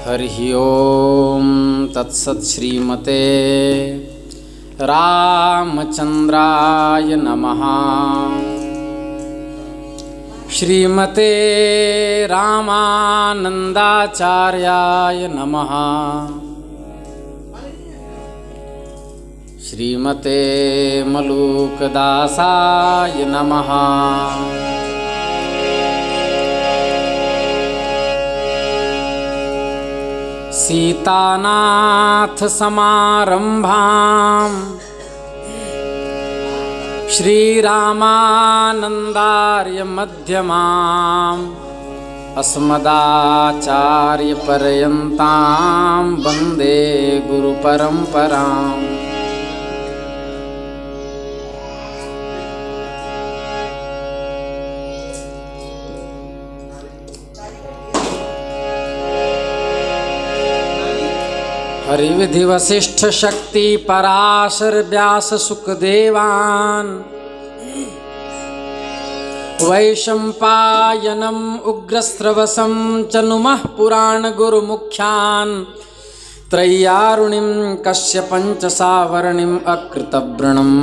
हरिः ओम तत्सत्। श्रीमते रामचंद्राय नमः। श्रीमते रामानंदाचार्याय नमः। श्रीमते मलूकदासाय नमः। सीतानाथ समारंभां श्रीरामानंदार्य मध्यमाम् अस्मदाचार्य पर्यन्तां वन्दे गुरुपरम्पराम्। हरिविधि वसिष्ठ शक्ति पराशर व्यास सुखदेवान् वैशंपायनम् उग्रस्रवसं च नुमः पुराण गुरुमुख्यान् त्रय्यारुणिं कश्यपञ्च सावर्णिम् अकृतव्रणम्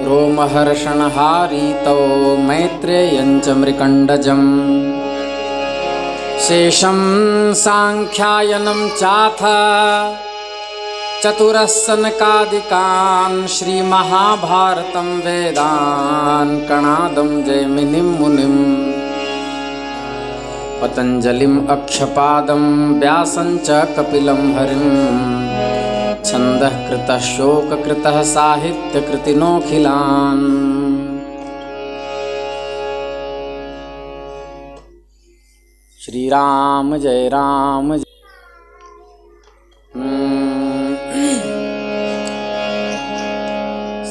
रोमहर्षणहारितौ मैत्रेयं च मृकण्डजम् शेषं सांख्यायनं चाथ चतुरस्सनकादिकान् श्रीमहाभारतं वेदान् कणादं जैमिनिं मुनिं पतञ्जलिम् अक्षपादं व्यासं च कपिलं हरिं छन्दः कृतः शोककृतः साहित्यकृतिनोऽखिलान्। श्री राम जय राम जय।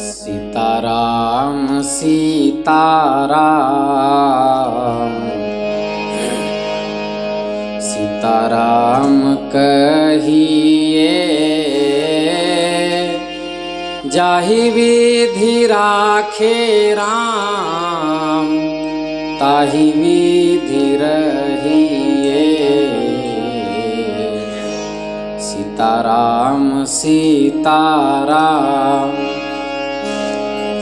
सीताराम सीताराम सीताराम कहिए जाहि विधि राखे राम ताहि विधि रहिए। सीताराम सीताराम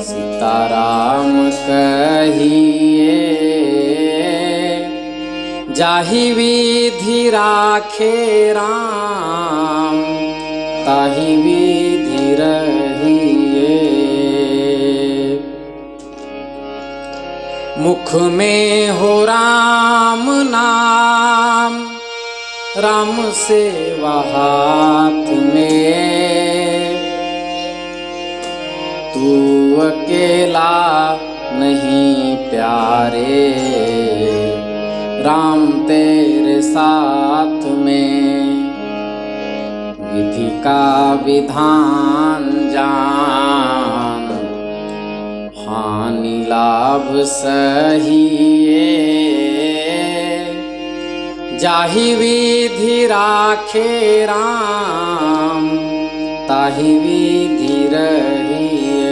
सीताराम कहिए जाहि विधि राखे राम ताहि विधि रहिए। मुख में हो राम नाम राम सेवा हाथ में तू अकेला नहीं प्यारे राम तेरे साथ में। विधि का विधान जान हानि लाभ सहिए जाहि विधि राखे राम ताहि विधि रहिए।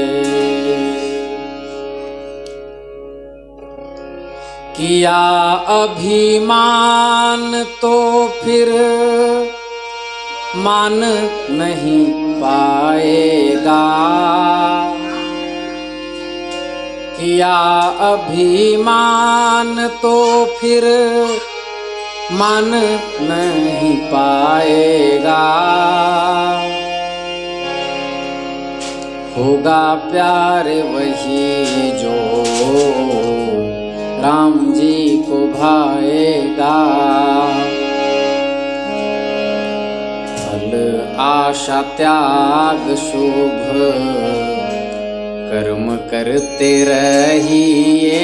किया अभिमान तो फिर मान नहीं पाएगा। किया अभिमान तो फिर मान नहीं पाएगा। होगा प्यार वही जो राम जी को भाएगा। फल आशा त्याग शुभ कर्म करते रहिए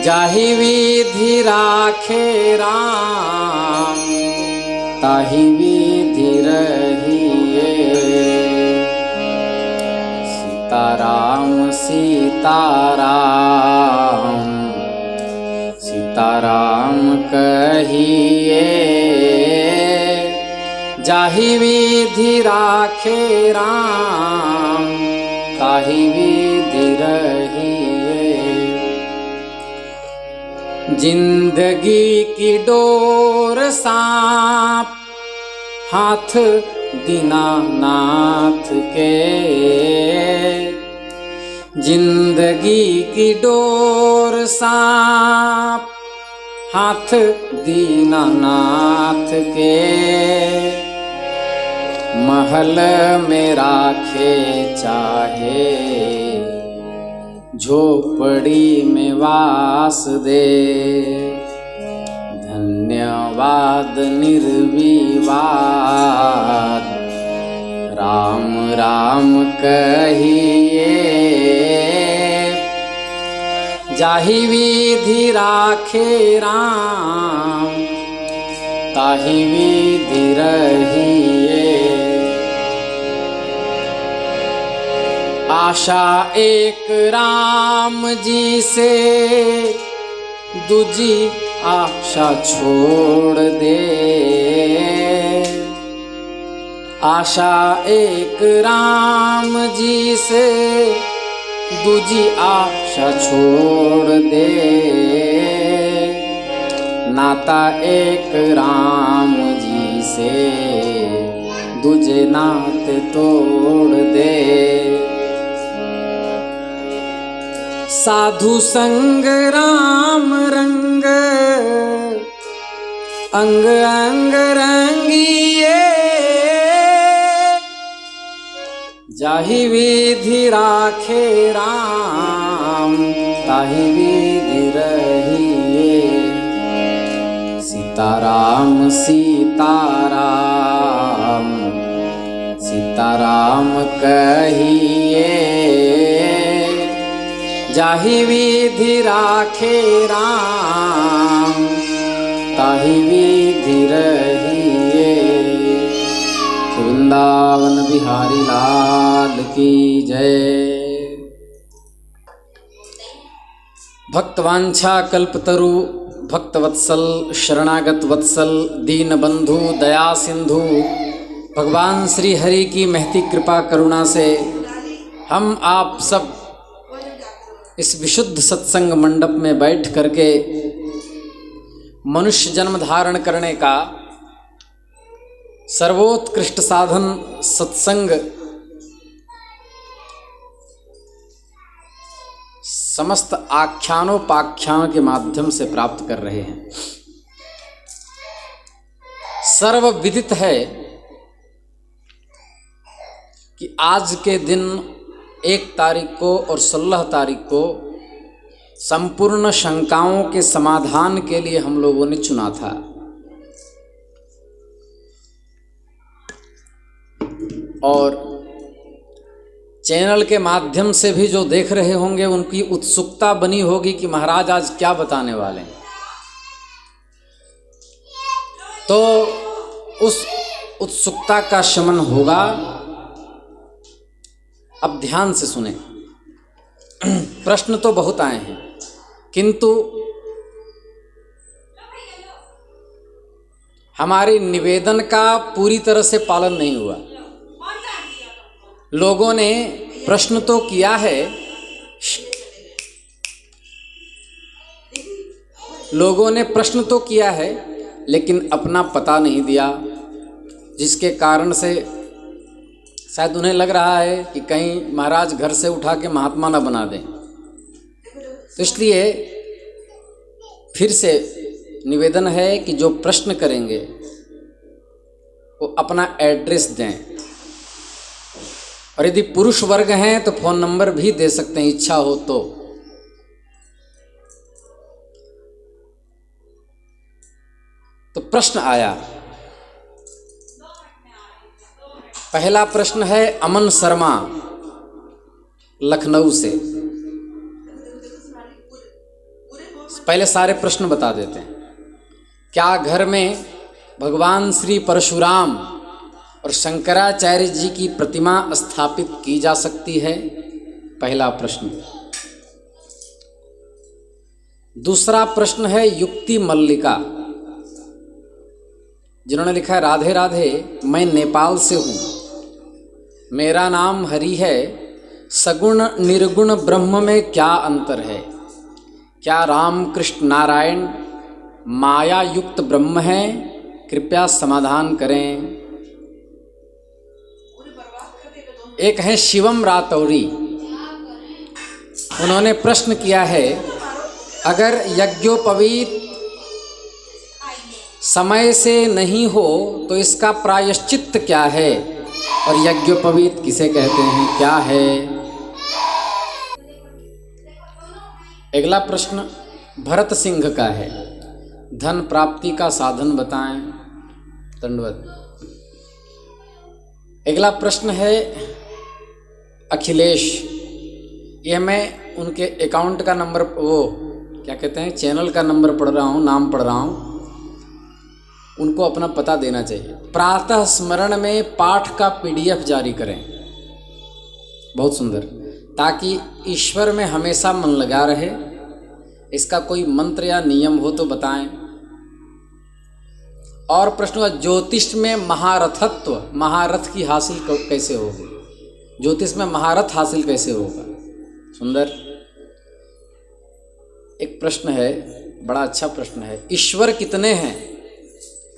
जाहि विधि राखे राम ताहि विधि रहिए। सीताराम सीताराम सीताराम कहिए जाहि विधि राखे राम ताहि विधि रहिए। जिंदगी की डोर सांप हाथ दीनानाथ के, जिंदगी की डोर सांप हाथ दीनानाथ के, महल में राखे चाहे झोपड़ी में वास दे, धन्यवाद निर्विवाद राम राम कहिए, जाहि विधि राखे राम ताहि विधि रहिए, आशा एक राम जी से दूजी आशा छोड़ दे, आशा एक राम जी से दूजी आशा छोड़ दे, नाता एक राम जी से दूजे नाते तोड़ दे, साधु संग राम रंग अंग अंग रंगिए, जाहि विधि राखे राम ताहि विधि रहिए, सीताराम सीताराम सीताराम कहिए, जाहि विधि राखे राम ताहि विधि रहिए। वृंदावन बिहारी लाल की जय। भक्तवांछा कल्पतरु भक्तवत्सल शरणागत वत्सल दीनबंधु दया सिंधु भगवान श्री हरि की महती कृपा करुणा से हम आप सब इस विशुद्ध सत्संग मंडप में बैठ करके मनुष्य जन्म धारण करने का सर्वोत्कृष्ट साधन सत्संग समस्त आख्यानोपाख्यानों के माध्यम से प्राप्त कर रहे हैं। सर्वविदित है कि आज के दिन 1 तारीख को और 16 तारीख को संपूर्ण शंकाओं के समाधान के लिए हम लोगों ने चुना था। और चैनल के माध्यम से भी जो देख रहे होंगे उनकी उत्सुकता बनी होगी कि महाराज आज क्या बताने वाले हैं। तो उस उत्सुकता का शमन होगा। अब ध्यान से सुने। प्रश्न तो बहुत आए हैं किंतु हमारे निवेदन का पूरी तरह से पालन नहीं हुआ। लोगों ने प्रश्न तो किया है, लोगों ने प्रश्न तो किया है लेकिन अपना पता नहीं दिया, जिसके कारण से शायद उन्हें लग रहा है कि कहीं महाराज घर से उठा के महात्मा न बना दें। तो इसलिए फिर से निवेदन है कि जो प्रश्न करेंगे वो अपना एड्रेस दें, और यदि पुरुष वर्ग हैं तो फ़ोन नंबर भी दे सकते हैं इच्छा हो तो। तो प्रश्न आया, पहला प्रश्न है अमन शर्मा लखनऊ से। पहले सारे प्रश्न बता देते हैं। क्या घर में भगवान श्री परशुराम और शंकराचार्य जी की प्रतिमा स्थापित की जा सकती है? पहला प्रश्न। दूसरा प्रश्न है युक्ति मल्लिका, जिन्होंने लिखा है राधे राधे, मैं नेपाल से हूँ, मेरा नाम हरि है, सगुण निर्गुण ब्रह्म में क्या अंतर है? क्या रामकृष्ण नारायण माया युक्त ब्रह्म है? कृपया समाधान करें। एक है शिवम रातौरी, उन्होंने प्रश्न किया है, अगर यज्ञोपवीत समय से नहीं हो तो इसका प्रायश्चित्त क्या है? और यज्ञोपवीत किसे कहते हैं, क्या है? अगला प्रश्न भरत सिंह का है, धन प्राप्ति का साधन बताएं। दंडवत। अगला प्रश्न है अखिलेश, ये मैं उनके अकाउंट का नंबर, वो क्या कहते हैं, चैनल का नंबर पढ़ रहा हूँ, नाम पढ़ रहा हूँ, उनको अपना पता देना चाहिए। प्रातः स्मरण में पाठ का PDF जारी करें, बहुत सुंदर, ताकि ईश्वर में हमेशा मन लगा रहे। इसका कोई मंत्र या नियम हो तो बताएं। और प्रश्न, ज्योतिष में महारथत्व, महारथ की हासिल कैसे होगी? ज्योतिष में महारथ हासिल कैसे होगा? सुंदर। एक प्रश्न है, बड़ा अच्छा प्रश्न है, ईश्वर कितने हैं,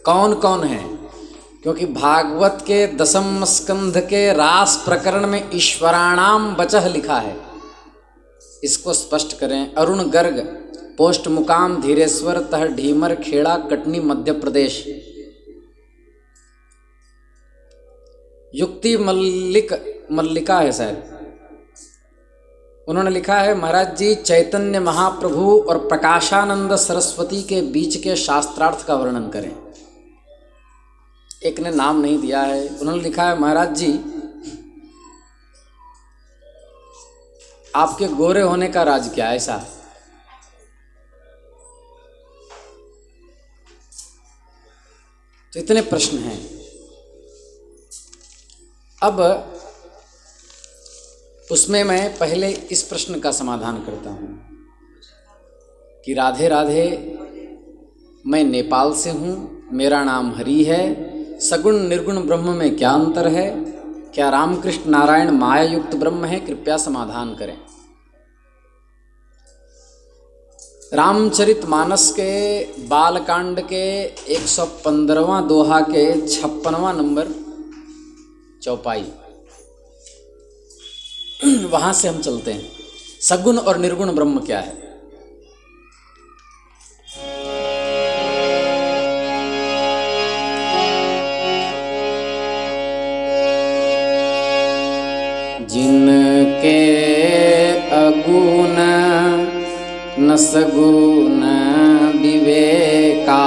कौन कौन है? क्योंकि भागवत के 10वें स्कंध के रास प्रकरण में ईश्वराणाम वचः लिखा है, इसको स्पष्ट करें। अरुण गर्ग, पोस्ट मुकाम धीरेश्वर, तह ढीमर, खेड़ा, कटनी, मध्य प्रदेश। युक्ति मल्लिका है शायद, उन्होंने लिखा है, महाराज जी चैतन्य महाप्रभु और प्रकाशानंद सरस्वती के बीच के शास्त्रार्थ का वर्णन करें। एक ने नाम नहीं दिया है, उन्होंने लिखा है, महाराज जी आपके गोरे होने का राज क्या है? ऐसा तो इतने प्रश्न हैं। अब उसमें मैं पहले इस प्रश्न का समाधान करता हूँ कि राधे राधे, मैं नेपाल से हूँ, मेरा नाम हरि है, सगुण निर्गुण ब्रह्म में क्या अंतर है? क्या रामकृष्ण नारायण माया युक्त ब्रह्म है? कृपया समाधान करें। रामचरितमानस के बालकांड के 115वां दोहा के 56वां नंबर चौपाई, वहां से हम चलते हैं। सगुण और निर्गुण ब्रह्म क्या है? जिनके अगुण न सगुण विवेका,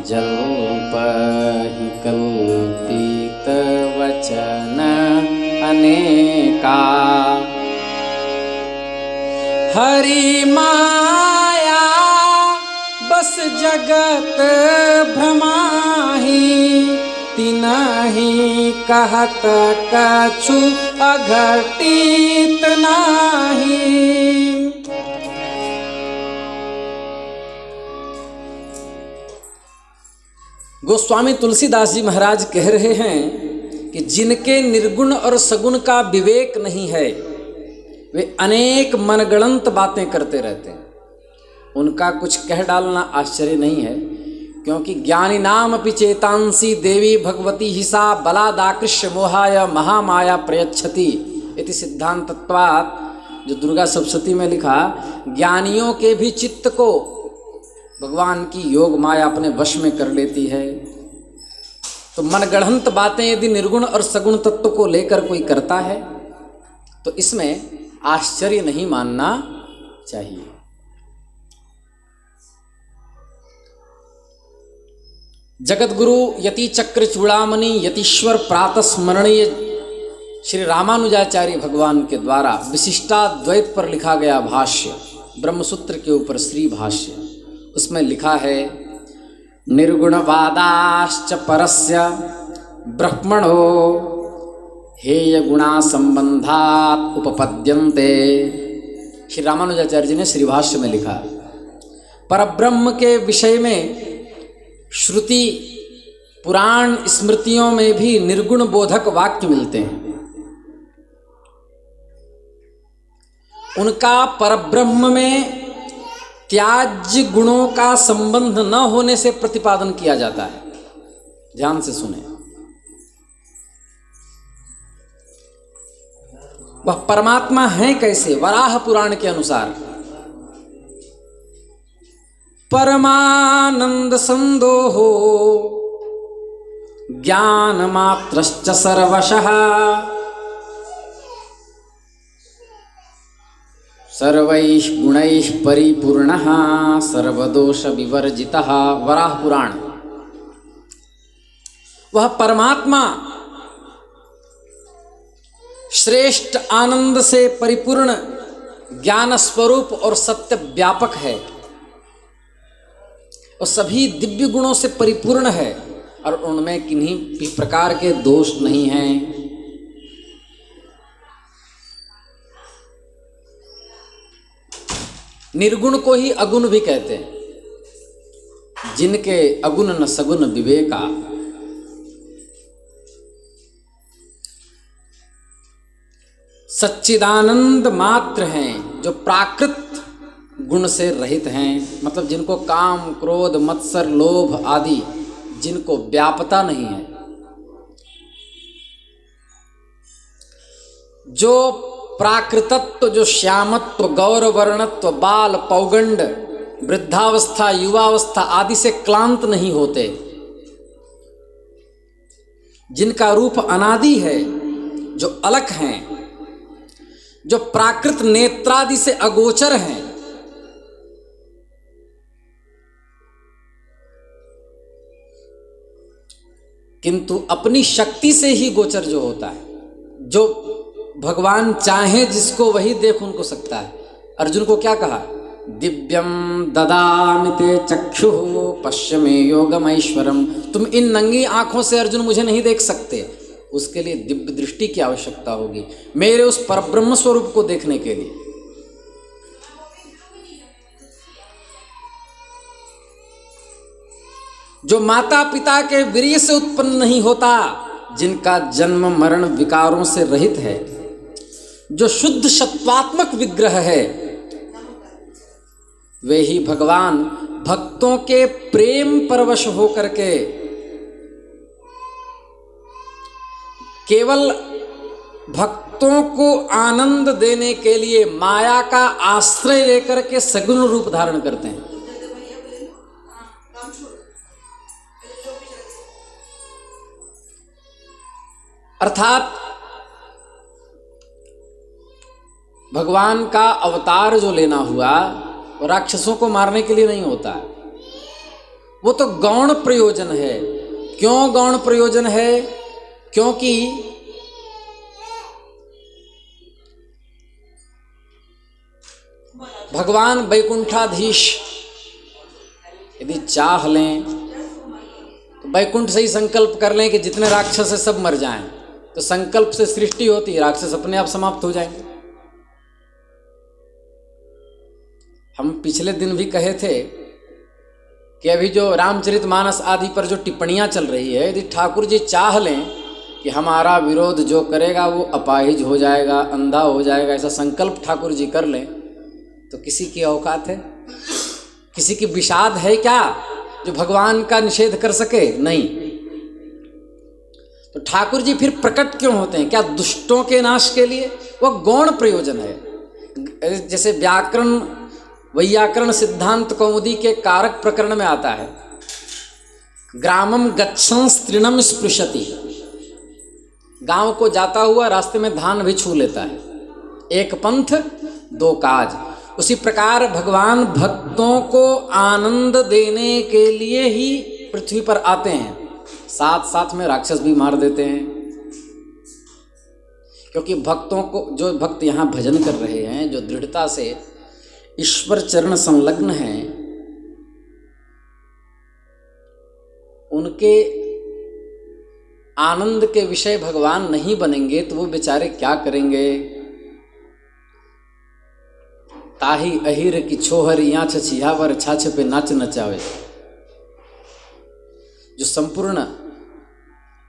जल्पहि कल्पित वचन अनेका। हरि माया बस जगत भ्रमाहि, तिनहि कहत कछु अघटित नाही। गोस्वामी तुलसीदास जी महाराज कह रहे हैं कि जिनके निर्गुण और सगुण का विवेक नहीं है, वे अनेक मनगढ़ंत बातें करते रहते हैं। उनका कुछ कह डालना आश्चर्य नहीं है, क्योंकि ज्ञानी नाम अपि चेतांसी देवी भगवती हिसा बलादाकृष्य मोहाय महामाया प्रयच्छति इति सिद्धांतत्वात्, जो दुर्गा सप्तशती में लिखा, ज्ञानियों के भी चित्त को भगवान की योग माया अपने वश में कर लेती है। तो मनगढ़ंत बातें यदि निर्गुण और सगुण तत्व को लेकर कोई करता है तो इसमें आश्चर्य नहीं मानना चाहिए। जगतगुरु यति चक्र चूड़ामणि यतीश्वर प्रातः स्मरणीय श्री रामानुजाचार्य भगवान के द्वारा विशिष्टाद्वैत पर लिखा गया भाष्य, ब्रह्मसूत्र के ऊपर श्री भाष्य, उसमें लिखा है, निर्गुणवादाश्च परस्य ब्रह्मणो हेय गुणा संबंधात उपपद्यन्ते। श्री रामानुजाचार्य जी ने श्री भाष्य में लिखा, परब्रह्म के विषय में श्रुति पुराण स्मृतियों में भी निर्गुण बोधक वाक्य मिलते हैं। उनका परब्रह्म में त्याज्य गुणों का संबंध न होने से प्रतिपादन किया जाता है। ध्यान से सुने। वह परमात्मा है कैसे? वराह पुराण के अनुसार परमानंद संदोहो ज्ञान मात्रश्च सर्वशः सर्वैः गुणैः परिपूर्णः सर्वदोष विवर्जितः। वराह पुराण। वह परमात्मा श्रेष्ठ आनंद से परिपूर्ण ज्ञान स्वरूप और सत्य व्यापक है और सभी दिव्य गुणों से परिपूर्ण है और उनमें किन्हीं भी प्रकार के दोष नहीं हैं। निर्गुण को ही अगुण भी कहते हैं। जिनके अगुण न सगुण विवेका। सच्चिदानंद मात्र हैं जो प्राकृत गुण से रहित हैं, मतलब जिनको काम क्रोध मत्सर लोभ आदि जिनको व्यापता नहीं है, जो प्राकृतत्व जो श्यामत्व गौरवर्णत्व बाल पौगंड वृद्धावस्था युवावस्था आदि से क्लांत नहीं होते, जिनका रूप अनादि है, जो अलख हैं, जो प्राकृत नेत्रादि से अगोचर हैं, किंतु अपनी शक्ति से ही गोचर जो होता है, जो भगवान चाहे जिसको वही देख उनको सकता है। अर्जुन को क्या कहा? दिव्यम ददामि ते चक्षुः पश्य मे योगमैश्वरम। तुम इन नंगी आंखों से अर्जुन मुझे नहीं देख सकते, उसके लिए दिव्य दृष्टि की आवश्यकता होगी, मेरे उस परब्रह्म स्वरूप को देखने के लिए। जो माता पिता के वीर्य से उत्पन्न नहीं होता, जिनका जन्म मरण विकारों से रहित है, जो शुद्ध सत्वात्मक विग्रह है, वे ही भगवान भक्तों के प्रेम परवश होकर के केवल भक्तों को आनंद देने के लिए माया का आश्रय लेकर के सगुण रूप धारण करते हैं। अर्थात भगवान का अवतार जो लेना हुआ वो राक्षसों को मारने के लिए नहीं होता है, वो तो गौण प्रयोजन है। क्यों गौण प्रयोजन है? क्योंकि भगवान वैकुंठाधीश यदि चाह लें तो वैकुंठ से ही संकल्प कर लें कि जितने राक्षस है सब मर जाएं, तो संकल्प से सृष्टि होती है, राक्षस अपने आप समाप्त हो जाएंगे। हम पिछले दिन भी कहे थे कि अभी जो रामचरितमानस आदि पर जो टिप्पणियां चल रही है, यदि ठाकुर जी चाह लें कि हमारा विरोध जो करेगा वो अपाहिज हो जाएगा, अंधा हो जाएगा, ऐसा संकल्प ठाकुर जी कर लें, तो किसी की औकात है? किसी की विषाद है क्या जो भगवान का निषेध कर सके? नहीं। तो ठाकुर जी फिर प्रकट क्यों होते हैं? क्या दुष्टों के नाश के लिए? वह गौण प्रयोजन है। जैसे व्याकरण वैयाकरण सिद्धांत कौमुदी के कारक प्रकरण में आता है, ग्रामम गच्छन् तृणम स्पृशति। गांव को जाता हुआ रास्ते में धान भी छू लेता है। एक पंथ दो काज। उसी प्रकार भगवान भक्तों को आनंद देने के लिए ही पृथ्वी पर आते हैं, साथ साथ में राक्षस भी मार देते हैं। क्योंकि भक्तों को, जो भक्त यहाँ भजन कर रहे हैं, जो दृढ़ता से ईश्वर चरण संलग्न हैं, उनके आनंद के विषय भगवान नहीं बनेंगे तो वो बेचारे क्या करेंगे? ताही अहिर की छोहर या छियावर छाछ पे नाच नचावे। जो संपूर्ण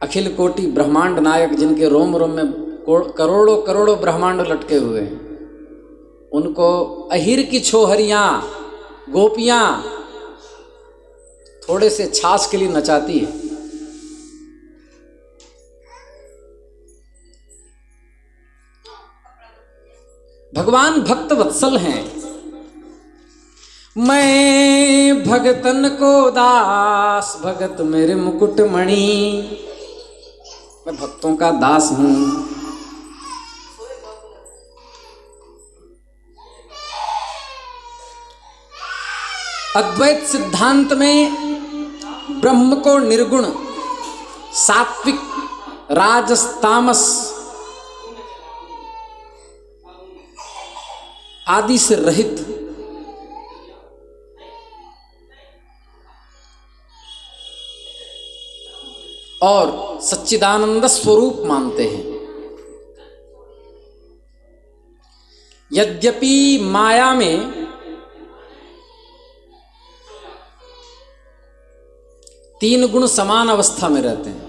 अखिल कोटि ब्रह्मांड नायक, जिनके रोम रोम में करोड़ों करोड़ों ब्रह्मांड लटके हुए हैं, उनको अहिर की छोहरियाँ गोपियां थोड़े से छाछ के लिए नचाती है। भगवान भक्त वत्सल हैं। मैं भगतन को दास, भगत मेरे मुकुट मणि। मैं भक्तों का दास हूं। अद्वैत सिद्धांत में ब्रह्म को निर्गुण, सात्विक, राजस, तामस आदि से रहित और सच्चिदानंद स्वरूप मानते हैं। यद्यपि माया में तीन गुण समान अवस्था में रहते हैं,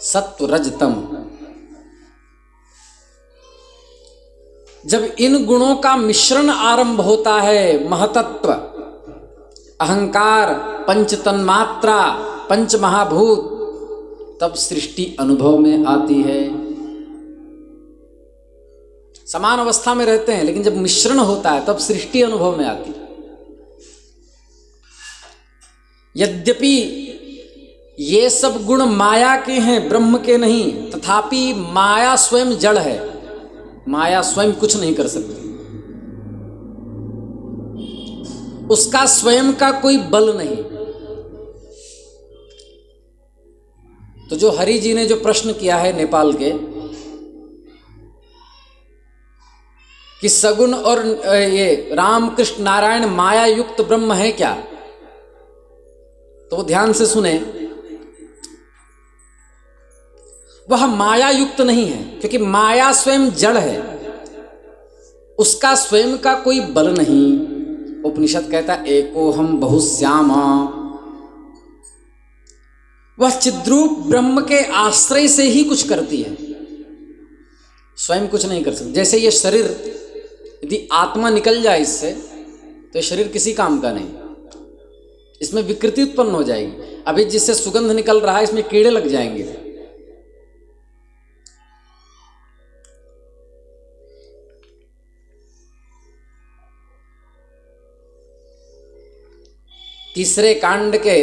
सत्व, रज, तम। जब इन गुणों का मिश्रण आरंभ होता है, महतत्व, अहंकार, पंच तन्मात्रा, पंच महाभूत, तब सृष्टि अनुभव में आती है। समान अवस्था में रहते हैं, लेकिन जब मिश्रण होता है तब सृष्टि अनुभव में आती है। यद्यपि ये सब गुण माया के हैं, ब्रह्म के नहीं, तथापि माया स्वयं जड़ है। माया स्वयं कुछ नहीं कर सकती, उसका स्वयं का कोई बल नहीं। तो जो हरि जी ने जो प्रश्न किया है नेपाल के कि सगुण और ये राम कृष्ण नारायण माया युक्त ब्रह्म है क्या, तो वो ध्यान से सुने। वह माया युक्त नहीं है, क्योंकि माया स्वयं जड़ है, उसका स्वयं का कोई बल नहीं। उपनिषद कहता है एको हम बहुश्यामा। वह चिद्रूप ब्रह्म के आश्रय से ही कुछ करती है, स्वयं कुछ नहीं कर सकती। जैसे ये शरीर, यदि आत्मा निकल जाए इससे तो ये शरीर किसी काम का नहीं, इसमें विकृति उत्पन्न हो जाएगी। अभी जिससे सुगंध निकल रहा है इसमें कीड़े लग जाएंगे। तीसरे कांड के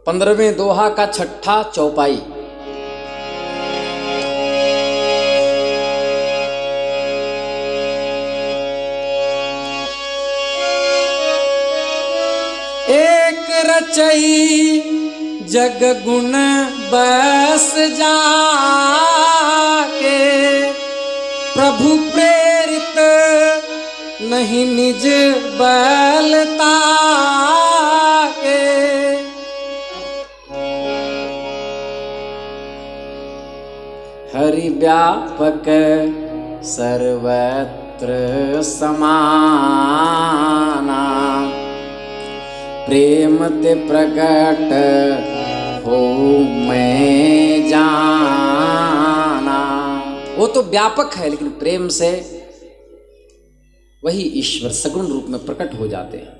15वें दोहा का छठा चौपाई। एक रचई जग गुण बस जाके, प्रभु प्रेरित नहीं निज बलता के। हरि व्यापक सर्वत्र समाना, प्रेम ते प्रकट हो मैं जाना। वो तो व्यापक है, लेकिन प्रेम से वही ईश्वर सगुण रूप में प्रकट हो जाते हैं।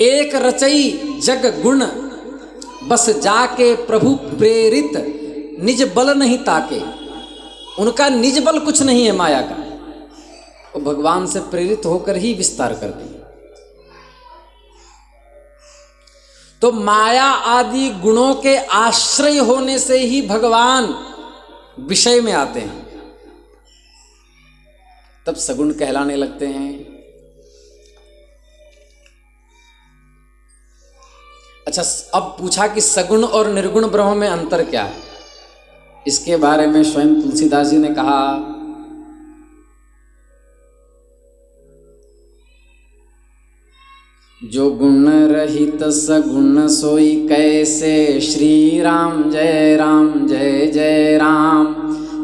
एक रचई जग गुण बस जाके, प्रभु प्रेरित निज बल नहीं ताके। उनका निज बल कुछ नहीं है माया का, वो भगवान से प्रेरित होकर ही विस्तार करती है। तो माया आदि गुणों के आश्रय होने से ही भगवान विषय में आते हैं, तब सगुण कहलाने लगते हैं। अच्छा, अब पूछा कि सगुण और निर्गुण ब्रह्म में अंतर क्या है। इसके बारे में स्वयं तुलसीदास जी ने कहा, जो गुण रहित सगुण सोई कैसे, श्री राम जय राम जय जय राम।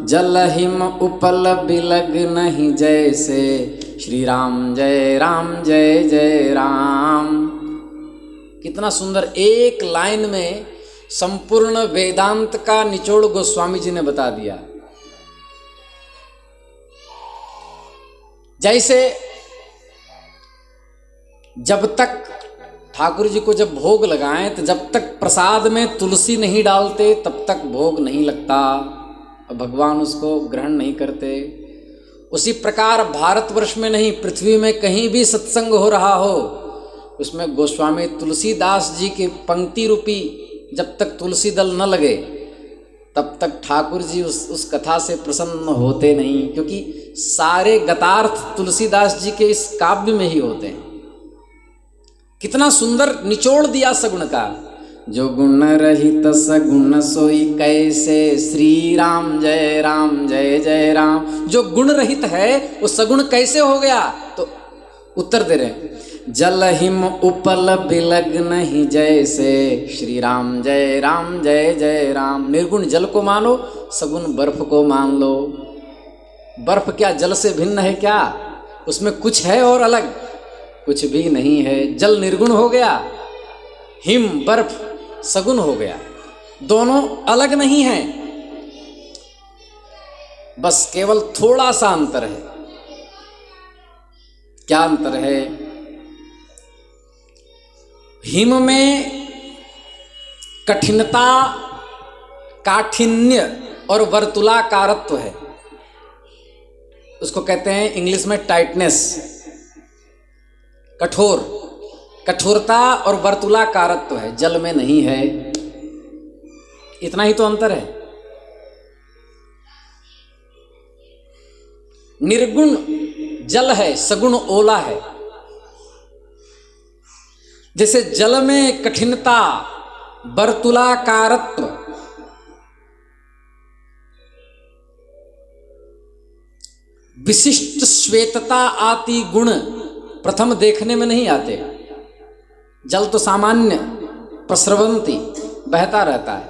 जल हिम उपल बिलग नहीं जैसे, श्री राम जय जय राम। कितना सुंदर, एक लाइन में संपूर्ण वेदांत का निचोड़ गोस्वामी जी ने बता दिया। जैसे जब तक ठाकुर जी को जब भोग लगाएं तो जब तक प्रसाद में तुलसी नहीं डालते तब तक भोग नहीं लगता और भगवान उसको ग्रहण नहीं करते। उसी प्रकार भारतवर्ष में नहीं, पृथ्वी में कहीं भी सत्संग हो रहा हो, उसमें गोस्वामी तुलसीदास जी के पंक्ति रूपी जब तक तुलसी दल न लगे तब तक ठाकुर जी उस कथा से प्रसन्न होते नहीं, क्योंकि सारे गतार्थ तुलसीदास जी के इस काव्य में ही होते हैं। कितना सुंदर निचोड़ दिया सगुण का। जो गुण रहित सगुण सोई कैसे, श्री राम जय जय राम। जो गुण रहित है वो सगुण कैसे हो गया? तो उत्तर दे रहे हैं, जल हिम उपल बिलग नहीं जैसे, श्री राम जय जय राम। निर्गुण जल को मानो, सगुण बर्फ को मान लो। बर्फ क्या जल से भिन्न है क्या? उसमें कुछ है और अलग? कुछ भी नहीं है। जल निर्गुण हो गया, हिम बर्फ सगुण हो गया, दोनों अलग नहीं हैं, बस केवल थोड़ा सा अंतर है। क्या अंतर है? हिम में कठिनता, काठिन्य और वर्तुलाकारत्व है, उसको कहते हैं इंग्लिश में टाइटनेस, कठोरता और वर्तुलाकारत्व है। जल में नहीं है। इतना ही तो अंतर है। निर्गुण जल है, सगुण ओला है। जैसे जल में कठिनता, वर्तुलाकारत्व, विशिष्ट श्वेतता आदि गुण प्रथम देखने में नहीं आते। जल तो सामान्य प्रस्रवंती बहता रहता है,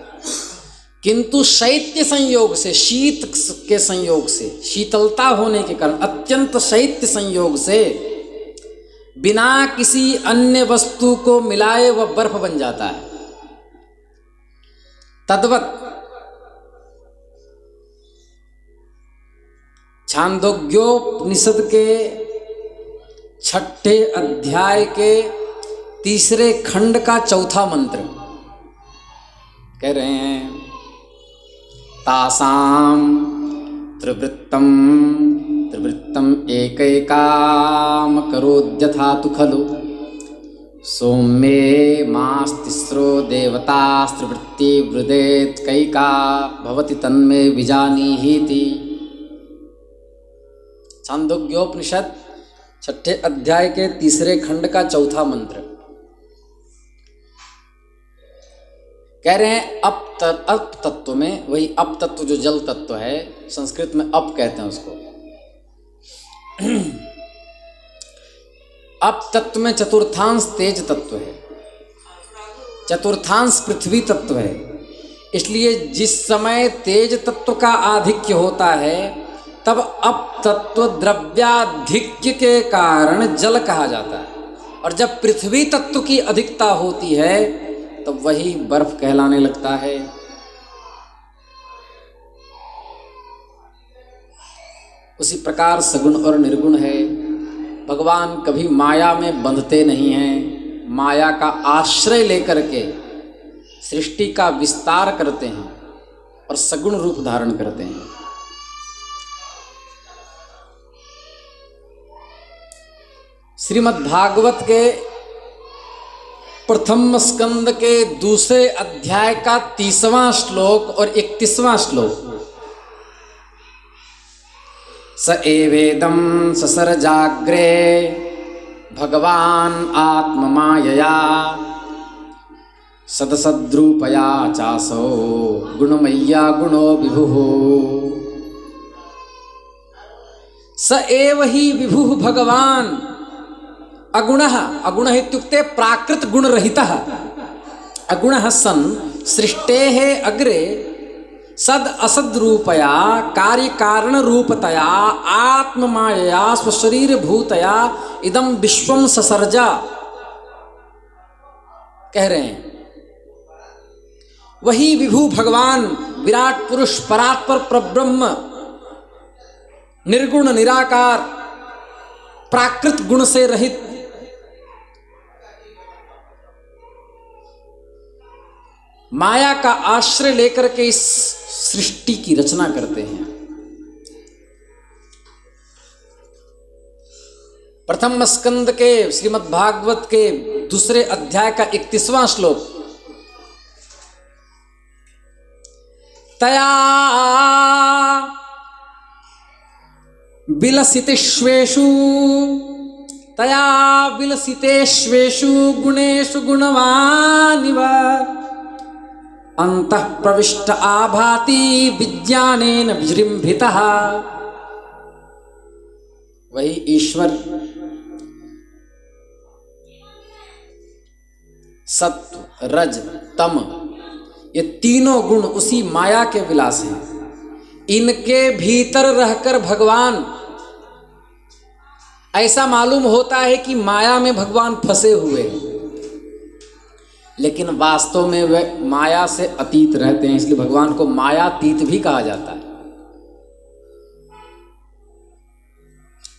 किंतु शैत्य संयोग से, शीत के संयोग से, शीतलता होने के कारण, अत्यंत शैत्य संयोग से बिना किसी अन्य वस्तु को मिलाए वह बर्फ बन जाता है। तद्वत छांदोग्योपनिषद के 6ठे अध्याय के 3 खंड का 4था मंत्र कह रहे हैं, तासाम त्रिवृत्तम एकैकाम करोद्यथा तु खलु सौम्ये मास्तिस्रो देवतास्त्रिवृत्ति वृदेत कैका भवति तन्मे विजानीहीति। छांदोग्योपनिषद 6ठे अध्याय के 3 खंड का 4था मंत्र कह रहे हैं, अप तत्व में, वही अप तत्व जो जल तत्व है, संस्कृत में अप कहते हैं उसको। अप तत्व में चतुर्थांश तेज तत्व है, चतुर्थांश पृथ्वी तत्व है। इसलिए जिस समय तेज तत्व का आधिक्य होता है तब अप तत्व द्रव्याधिक्य के कारण जल कहा जाता है, और जब पृथ्वी तत्व की अधिकता होती है तो वही बर्फ कहलाने लगता है। उसी प्रकार सगुण और निर्गुण है। भगवान कभी माया में बंधते नहीं हैं, माया का आश्रय लेकर के सृष्टि का विस्तार करते हैं और सगुण रूप धारण करते हैं। श्रीमद् भागवत के प्रथम स्कंद के 2 अध्याय का 30वां श्लोक और 31वां श्लोक, स एवेदं ससर्जाग्रे भगवान आत्ममायया सदसद्रूपया चासो गुणमय्या गुणो विभुः। स एव हि विभुः भगवान अगुणः, अगुणः इत्युक्ते प्राकृत गुणरहितः, अगुणः सन् सृष्टेः अग्रे सद असद रूपया कार्य कारण रूपतया आत्ममायया स्वशरीर भूतया इदं विश्वं ससर्जा कह रहे हैं। वही विभु भगवान विराट पुरुष परात्पर परब्रह्म निर्गुण निराकार प्राकृत गुण से रहित माया का आश्रय लेकर के इस सृष्टि की रचना करते हैं। प्रथम स्कंद के श्रीमद् भागवत के दूसरे अध्याय का 31वां श्लोक, तया विलसितेष्वेषु गुणेषु गुणवानिव अंतः प्रविष्ट आभाति विज्ञानेन विजृंभितः। वही ईश्वर सत्व, रज, तम, ये तीनों गुण उसी माया के विलास हैं। इनके भीतर रहकर भगवान, ऐसा मालूम होता है कि माया में भगवान फंसे हुए हैं, लेकिन वास्तव में वे माया से अतीत रहते हैं, इसलिए भगवान को मायातीत भी कहा जाता है।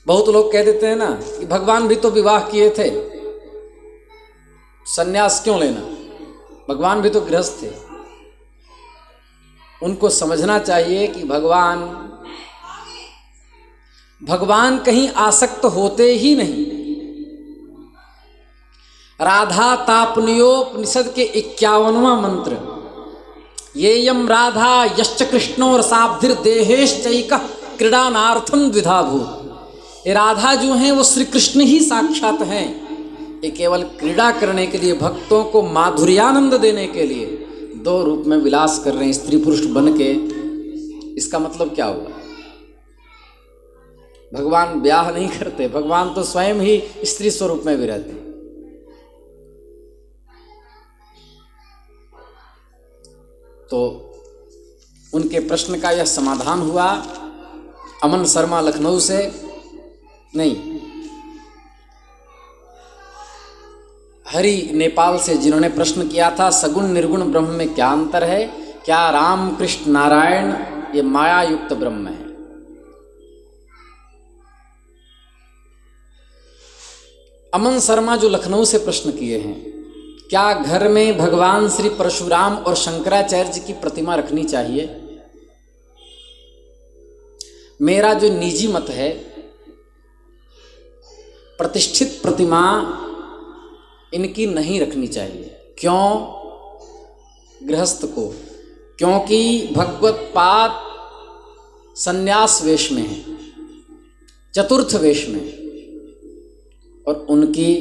बहुत लोग कह देते हैं ना कि भगवान भी तो विवाह किए थे, सन्यास क्यों लेना, भगवान भी तो गृहस्थ थे। उनको समझना चाहिए कि भगवान कहीं आसक्त होते ही नहीं। राधा तापनियोपनिषद के 51वां मंत्र, येयम राधा यश्च कृष्णो रसाब्धिर्देहेश्चैकः क्रीडानार्थम द्विधाभूत। ये राधा जो हैं वो श्री कृष्ण ही साक्षात हैं। ये केवल क्रीड़ा करने के लिए, भक्तों को माधुर्यानंद देने के लिए दो रूप में विलास कर रहे हैं, स्त्री पुरुष बन के। इसका मतलब क्या हुआ? भगवान ब्याह नहीं करते, भगवान तो स्वयं ही स्त्री स्वरूप में भी रहते। तो उनके प्रश्न का यह समाधान हुआ। अमन शर्मा लखनऊ से नहीं, हरि नेपाल से, जिन्होंने प्रश्न किया था सगुण निर्गुण ब्रह्म में क्या अंतर है, क्या राम कृष्ण नारायण ये माया युक्त ब्रह्म है। अमन शर्मा जो लखनऊ से प्रश्न किए हैं, क्या घर में भगवान श्री परशुराम और शंकराचार्य जी की प्रतिमा रखनी चाहिए? मेरा जो निजी मत है, प्रतिष्ठित प्रतिमा इनकी नहीं रखनी चाहिए। क्यों? गृहस्थ को, क्योंकि भगवत पाद संन्यास वेश में है, चतुर्थ वेश में, और उनकी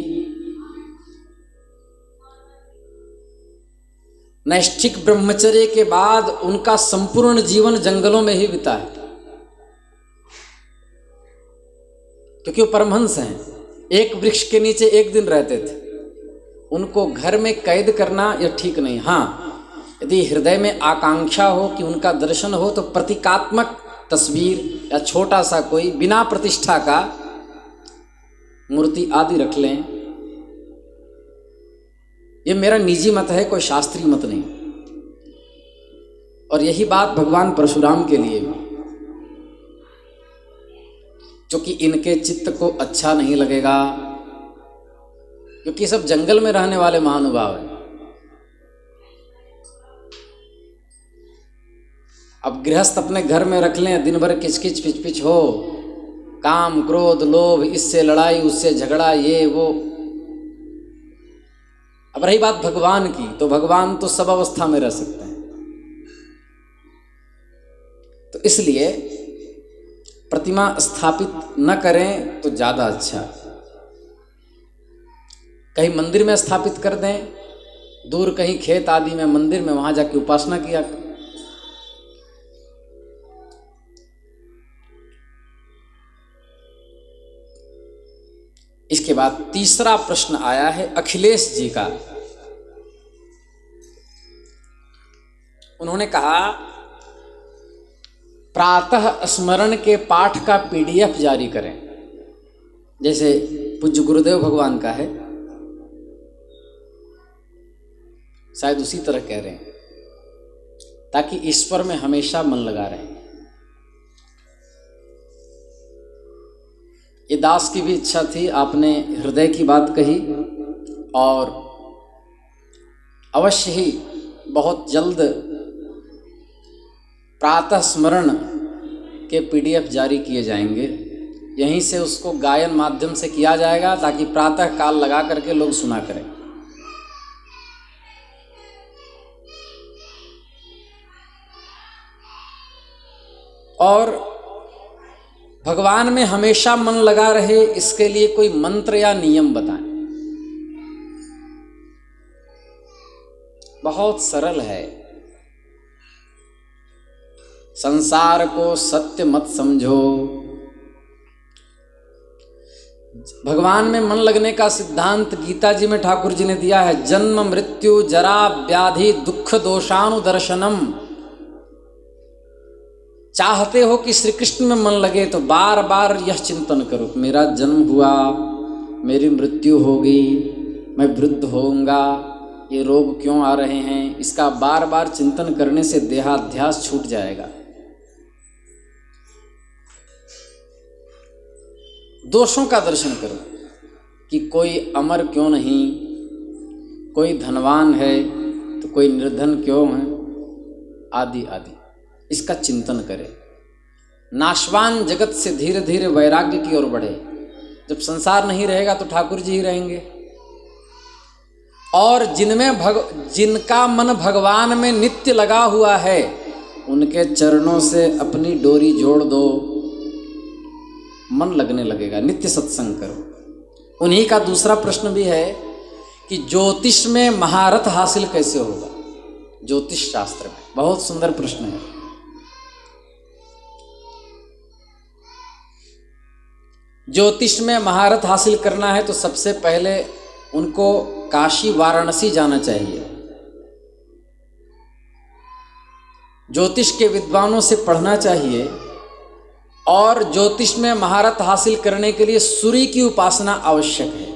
नैष्ठिक ब्रह्मचर्य के बाद उनका संपूर्ण जीवन जंगलों में ही बिता है, क्योंकि वो परमहंस हैं। एक वृक्ष के नीचे एक दिन रहते थे, उनको घर में कैद करना यह ठीक नहीं। हाँ, यदि हृदय में आकांक्षा हो कि उनका दर्शन हो तो प्रतीकात्मक तस्वीर या छोटा सा कोई बिना प्रतिष्ठा का मूर्ति आदि रख लें। ये मेरा निजी मत है, कोई शास्त्रीय मत नहीं। और यही बात भगवान परशुराम के लिए भी, क्योंकि इनके चित्त को अच्छा नहीं लगेगा, क्योंकि सब जंगल में रहने वाले महानुभाव हैं। अब गृहस्थ अपने घर में रख लें, दिन भर किचकिच पिचपिच हो, काम क्रोध लोभ, इससे लड़ाई उससे झगड़ा, ये वो। अब रही बात भगवान की, तो भगवान तो सब अवस्था में रह सकते हैं। तो इसलिए प्रतिमा स्थापित न करें तो ज़्यादा अच्छा। कहीं मंदिर में स्थापित कर दें, दूर कहीं खेत आदि में, मंदिर में, वहाँ जाके उपासना किया। इसके बाद तीसरा प्रश्न आया है अखिलेश जी का। उन्होंने कहा, प्रातः स्मरण के पाठ का PDF जारी करें, जैसे पूज्य गुरुदेव भगवान का है, शायद उसी तरह कह रहे हैं, ताकि ईश्वर में हमेशा मन लगा रहे। ये दास की भी इच्छा थी, आपने हृदय की बात कही और अवश्य ही बहुत जल्द प्रातः स्मरण के PDF जारी किए जाएंगे। यहीं से उसको गायन माध्यम से किया जाएगा ताकि प्रातः काल लगा करके लोग सुना करें। और भगवान में हमेशा मन लगा रहे, इसके लिए कोई मंत्र या नियम बताएं। बहुत सरल है। संसार को सत्य मत समझो। भगवान में मन लगने का सिद्धांत गीता जी में ठाकुर जी ने दिया है, जन्म मृत्यु जरा व्याधि दुख दोषानुदर्शनम। चाहते हो कि श्री कृष्ण में मन लगे तो बार बार यह चिंतन करो, मेरा जन्म हुआ, मेरी मृत्यु होगी, मैं वृद्ध होऊंगा, ये रोग क्यों आ रहे हैं। इसका बार बार चिंतन करने से देहाध्यास छूट जाएगा। दोषों का दर्शन करो कि कोई अमर क्यों नहीं, कोई धनवान है तो कोई निर्धन क्यों है, आदि आदि। इसका चिंतन करें। नाशवान जगत से धीरे धीरे वैराग्य की ओर बढ़े। जब संसार नहीं रहेगा तो ठाकुर जी ही रहेंगे। और जिनका मन भगवान में नित्य लगा हुआ है, उनके चरणों से अपनी डोरी जोड़ दो, मन लगने लगेगा। नित्य सत्संग करो। उन्हीं का दूसरा प्रश्न भी है कि ज्योतिष में महारथ हासिल कैसे होगा। ज्योतिष शास्त्र में बहुत सुंदर प्रश्न है। ज्योतिष में महारथ हासिल करना है तो सबसे पहले उनको काशी वाराणसी जाना चाहिए। ज्योतिष के विद्वानों से पढ़ना चाहिए। और ज्योतिष में महारथ हासिल करने के लिए सूर्य की उपासना आवश्यक है।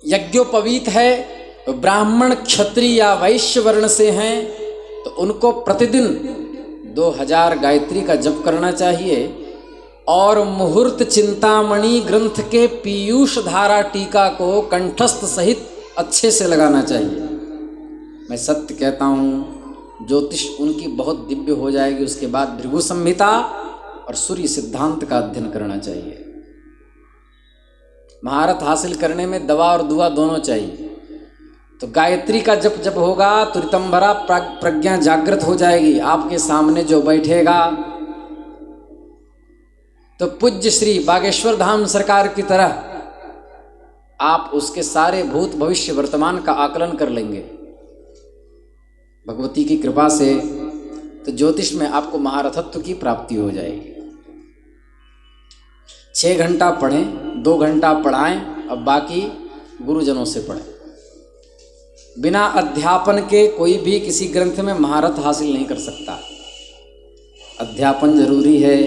यज्ञोपवीत है, ब्राह्मण क्षत्रिय या वैश्य वर्ण से हैं तो उनको प्रतिदिन 2000 गायत्री का जप करना चाहिए। और मुहूर्त चिंतामणि ग्रंथ के पीयूष धारा टीका को कंठस्थ सहित अच्छे से लगाना चाहिए। मैं सत्य कहता हूँ, ज्योतिष उनकी बहुत दिव्य हो जाएगी। उसके बाद भृगु संहिता और सूर्य सिद्धांत का अध्ययन करना चाहिए। महारथ हासिल करने में दवा और दुआ दोनों चाहिए। तो गायत्री का जप होगा तो ऋतंभरा प्रज्ञा जागृत हो जाएगी। आपके सामने जो बैठेगा तो पूज्य श्री बागेश्वर धाम सरकार की तरह आप उसके सारे भूत भविष्य वर्तमान का आकलन कर लेंगे भगवती की कृपा से। तो ज्योतिष में आपको महारथत्व की प्राप्ति हो जाएगी। 6 घंटा पढ़ें, 2 घंटा पढ़ाएं, अब बाकी गुरुजनों से पढ़ें। बिना अध्यापन के कोई भी किसी ग्रंथ में महारथ हासिल नहीं कर सकता। अध्यापन जरूरी है।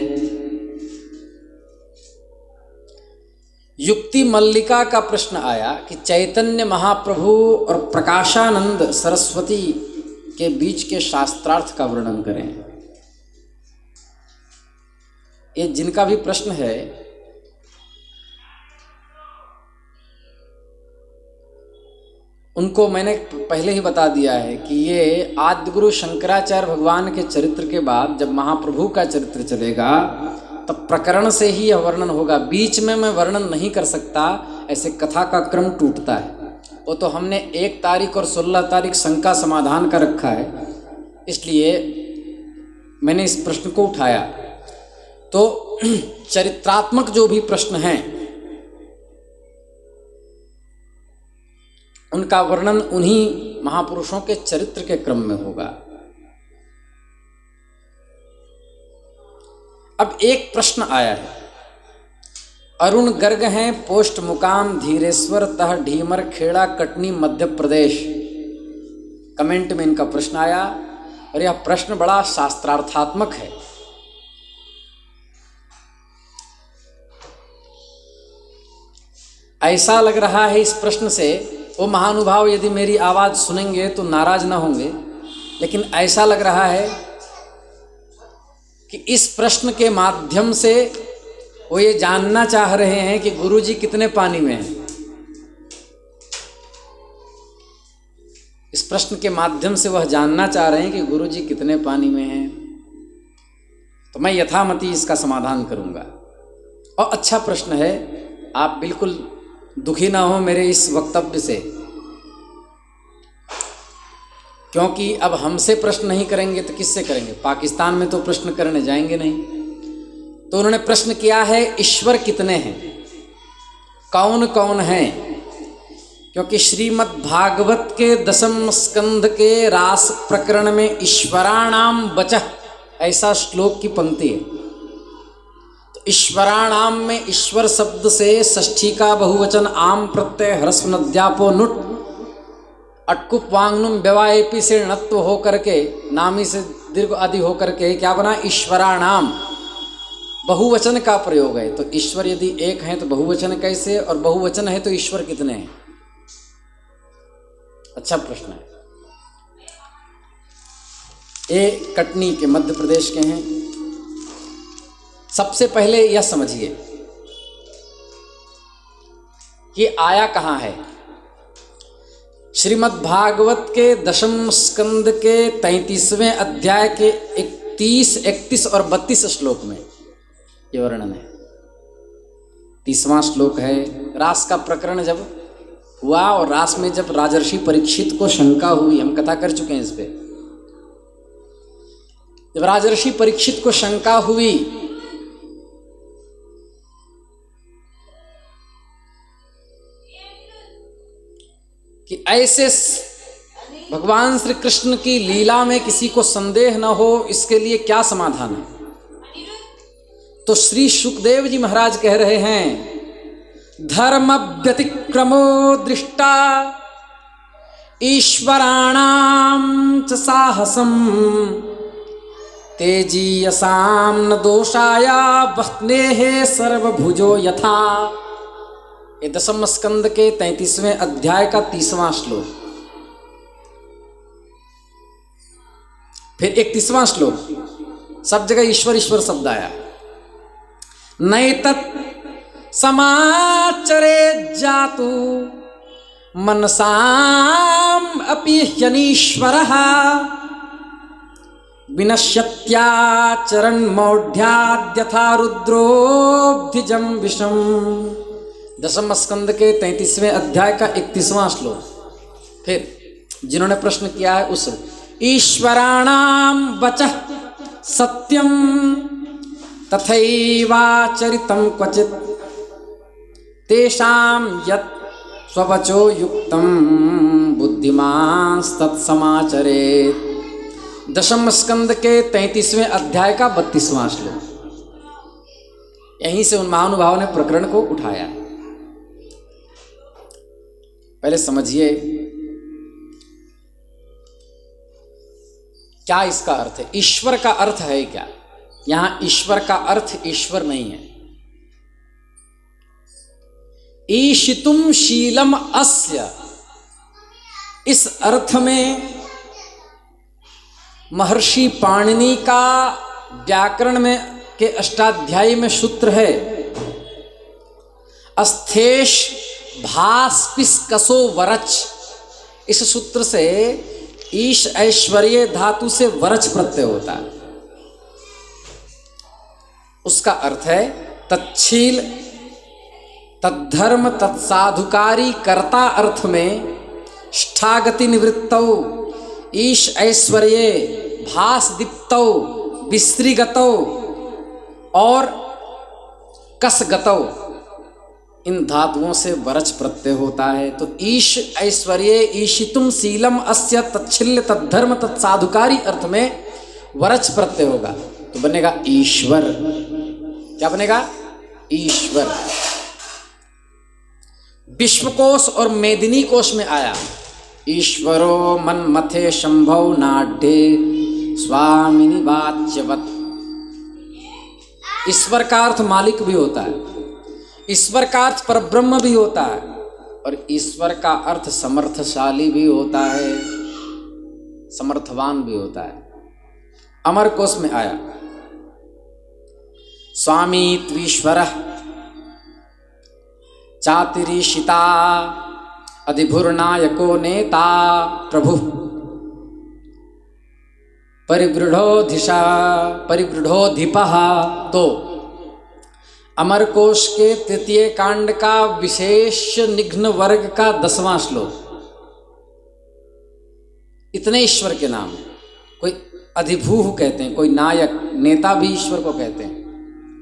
युक्ति मल्लिका का प्रश्न आया कि चैतन्य महाप्रभु और प्रकाशानंद सरस्वती के बीच के शास्त्रार्थ का वर्णन करें। ये जिनका भी प्रश्न है, उनको मैंने पहले ही बता दिया है कि ये आदिगुरु शंकराचार्य भगवान के चरित्र के बाद जब महाप्रभु का चरित्र चलेगा तब प्रकरण से ही यह वर्णन होगा। बीच में मैं वर्णन नहीं कर सकता, ऐसे कथा का क्रम टूटता है। वो तो हमने 1 तारीख और 16 तारीख शंका समाधान का रखा है, इसलिए मैंने इस प्रश्न को उठाया। तो चरित्रात्मक जो भी प्रश्न हैं उनका वर्णन उन्हीं महापुरुषों के चरित्र के क्रम में होगा। अब एक प्रश्न आया है। अरुण गर्ग हैं, पोस्ट मुकाम धीरेश्वर तह ढीमर खेड़ा कटनी मध्य प्रदेश। कमेंट में इनका प्रश्न आया और यह प्रश्न बड़ा शास्त्रार्थात्मक है। ऐसा लग रहा है इस प्रश्न से, वो महानुभाव यदि मेरी आवाज़ सुनेंगे तो नाराज ना होंगे, लेकिन ऐसा लग रहा है कि इस प्रश्न के माध्यम से वो ये जानना चाह रहे हैं कि गुरुजी कितने पानी में हैं। इस प्रश्न के माध्यम से वह जानना चाह रहे हैं कि गुरुजी कितने पानी में हैं। तो मैं यथामति इसका समाधान करूंगा। और अच्छा प्रश्न है, आप बिल्कुल दुखी ना हो मेरे इस वक्तव्य से, क्योंकि अब हमसे प्रश्न नहीं करेंगे तो किससे करेंगे? पाकिस्तान में तो प्रश्न करने जाएंगे नहीं। तो उन्होंने प्रश्न किया है, ईश्वर कितने हैं, कौन कौन हैं? क्योंकि श्रीमद् भागवत के 10वें स्कंध के रास प्रकरण में ईश्वराणाम वचः ऐसा श्लोक की पंक्ति है। तो ईश्वराणाम में ईश्वर शब्द से षष्ठी का बहुवचन आम प्रत्यय ह्रस्व नद्यापो नुट अटकुप वांगनुम व्यवाएपी से णत्व हो करके नामी से दीर्घ आदि हो करके क्या बना? ईश्वराणाम। बहुवचन का प्रयोग है। तो ईश्वर यदि एक है तो बहुवचन कैसे, और बहुवचन है तो ईश्वर कितने हैं? अच्छा प्रश्न है। ये कटनी के मध्य प्रदेश के हैं। सबसे पहले यह समझिए कि आया कहाँ है। श्रीमद् भागवत के 10वें स्कंद के 33वें अध्याय के 31, 31 और 32 श्लोक में ये वर्णन है। 30वां श्लोक है, रास का प्रकरण जब हुआ और रास में जब राजर्षि परीक्षित को शंका हुई, हम कथा कर चुके हैं इस पे। जब राजर्षि परीक्षित को शंका हुई कि ऐसे भगवान श्री कृष्ण की लीला में किसी को संदेह न हो, इसके लिए क्या समाधान है? तो श्री सुखदेव जी महाराज कह रहे हैं, धर्म व्यतिक्रमो दृष्टा ईश्वराणाम च साहसम तेजीयसाम न दोषाया वह्नेः सर्वभुजो यथा। ये 10वें स्कंद के 33वें अध्याय का 30वां श्लोक। फिर 31वां श्लोक, सब जगह ईश्वर ईश्वर शब्द आया। नैतत् समाचरे जातु मनसाम अपि ह्यनीश्वरः विनश्यत्याचरण मौढ़्याद्यथा रुद्रोब्धिजं विषम। 10वें स्कंद के 33वें अध्याय का 31वां श्लोक। फिर जिन्होंने प्रश्न किया है उस ईश्वराणाम वचः सत्यम तथैवाचरितं क्वचित् तेषां यत् स्ववचो युक्तं बुद्धिमांस्तत्समाचरेत्। 10वें स्कंद के 33वें अध्याय का 32वां श्लोक। यहीं से उन महानुभाव ने प्रकरण को उठाया। पहले समझिए क्या इसका अर्थ है। ईश्वर का अर्थ है क्या? यहां ईश्वर का अर्थ ईश्वर नहीं है। ईशितुम शीलम अस्य, इस अर्थ में महर्षि पाणिनि का व्याकरण में के अष्टाध्यायी में सूत्र है, अस्थेश भास्पिस्कसो वरच। इस सूत्र से ईश ऐश्वर्य धातु से वरच प्रत्यय होता है। उसका अर्थ है तच्छील, तद्धर्म, तत्साधुकारी कर्ता अर्थ में ष्ठागति निवृत्तौ ईश ऐश्वर्ये भास दीप्तौ विश्रीगतौ और कसगतौ, इन धातुओं से वरच प्रत्यय होता है। तो ईश ऐश्वर्ये ईशितुम शीलम अस्य तच्छिल्य तद्धर्म तत्साधुकारी अर्थ में वरच प्रत्यय होगा तो बनेगा ईश्वर। क्या बनेगा? ईश्वर। विश्वकोश और मेदिनी कोश में आया ईश्वरो मन्मथे शंभौ नाड्ये स्वामिनी वाच्यवत्। ईश्वर का अर्थ मालिक भी होता है, ईश्वर का अर्थ परब्रह्म भी होता है, और ईश्वर का अर्थ समर्थशाली भी होता है, समर्थवान भी होता है। अमर कोश में आया स्वामी त्वीश्वरः चातिरीशिता अधिभुर्नायको नेता प्रभु परिवृढ़ोधिपः। तो अमरकोश के तृतीय कांड का विशेष निघ्न वर्ग का 10वां श्लोक। इतने ईश्वर के नाम, कोई अधिभूह कहते हैं, कोई नायक नेता भी ईश्वर को कहते हैं,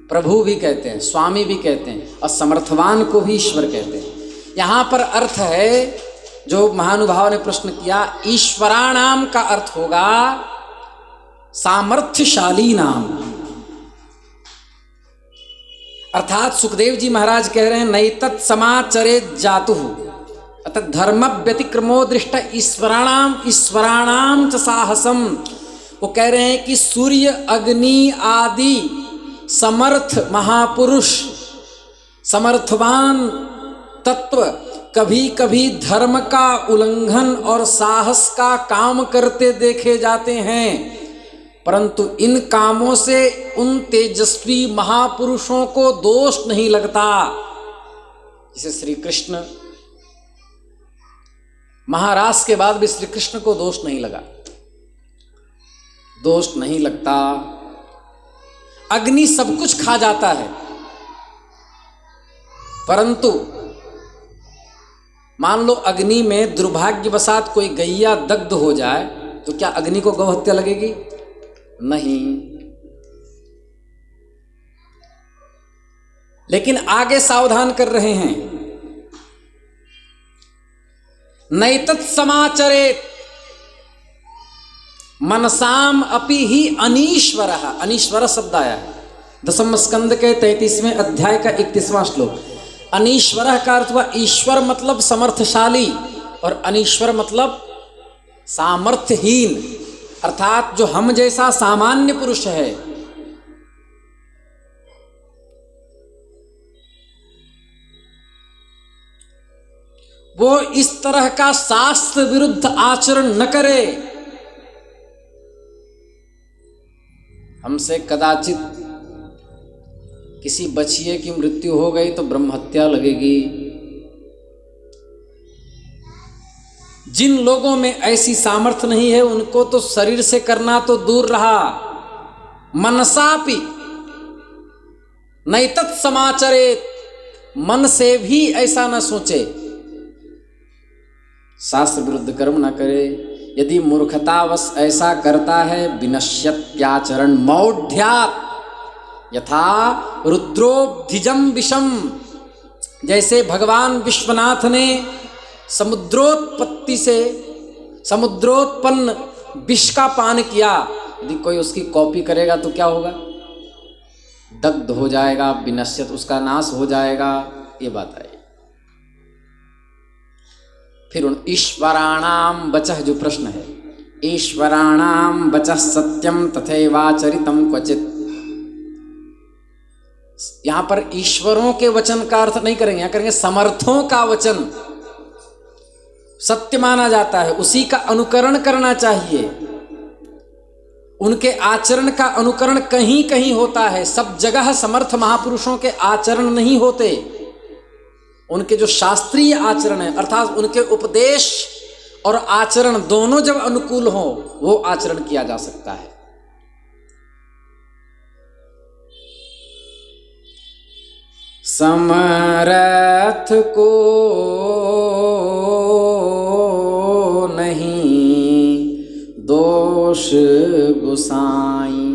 प्रभु भी कहते हैं, स्वामी भी कहते हैं, और समर्थवान को भी ईश्वर कहते हैं। यहाँ पर अर्थ है, जो महानुभाव ने प्रश्न किया, ईश्वराणाम का अर्थ होगा सामर्थ्यशाली नाम। अर्थात सुखदेव जी महाराज कह रहे हैं नैतत् समाचरेत जातुः, अर्थात धर्म व्यतिक्रमो दृष्ट ईश्वराणाम च साहसम। वो कह रहे हैं कि सूर्य अग्नि आदि समर्थ महापुरुष समर्थवान तत्व कभी कभी धर्म का उल्लंघन और साहस का काम करते देखे जाते हैं, परंतु इन कामों से उन तेजस्वी महापुरुषों को दोष नहीं लगता। जैसे श्री कृष्ण, महाराज के बाद भी श्री कृष्ण को दोष नहीं लगा, दोष नहीं लगता। अग्नि सब कुछ खा जाता है, परंतु मान लो अग्नि में दुर्भाग्यवशात कोई गैया दग्ध हो जाए तो क्या अग्नि को गौहत्या लगेगी? नहीं। लेकिन आगे सावधान कर रहे हैं, नैतत् समाचरेत मनसाम अपि ही अनीश्वरः। अनीश्वर शब्द आया है 10वें स्कंद के 33वें अध्याय का 31वां श्लोक। अनीश्वर का अर्थ हुआ ईश्वर मतलब समर्थशाली, और अनीश्वर मतलब सामर्थ्यहीन, अर्थात जो हम जैसा सामान्य पुरुष है। वो इस तरह का शास्त्र विरुद्ध आचरण न करे। हमसे कदाचित किसी बछिए की मृत्यु हो गई तो ब्रह्महत्या लगेगी। जिन लोगों में ऐसी सामर्थ्य नहीं है उनको तो शरीर से करना तो दूर रहा, मनसापि नैतत् समाचरेत, मन से भी ऐसा न सोचे, शास्त्र विरुद्ध कर्म न करे। यदि मूर्खतावश ऐसा करता है विनश्यत्याचरण मौढ़्यात् यथा रुद्रोब्धिजम विषम। जैसे भगवान विश्वनाथ ने समुद्रोत्पत्ति से समुद्रोत्पन्न विष का पान किया, यदि कोई उसकी कॉपी करेगा तो क्या होगा? दग्ध हो जाएगा, विनश्यत, उसका नाश हो जाएगा। ये बात आई। फिर उन ईश्वराणाम वचः, जो प्रश्न है, ईश्वराणाम वचः सत्यम तथैवाचरितम क्वचित। यहां पर ईश्वरों के वचन का अर्थ नहीं करेंगे, यहां करेंगे समर्थों का वचन सत्य माना जाता है, उसी का अनुकरण करना चाहिए। उनके आचरण का अनुकरण कहीं कहीं होता है, सब जगह समर्थ महापुरुषों के आचरण नहीं होते। उनके जो शास्त्रीय आचरण है, अर्थात उनके उपदेश और आचरण दोनों जब अनुकूल हो, वो आचरण किया जा सकता है। समर्थ को नहीं दोष गुसाई,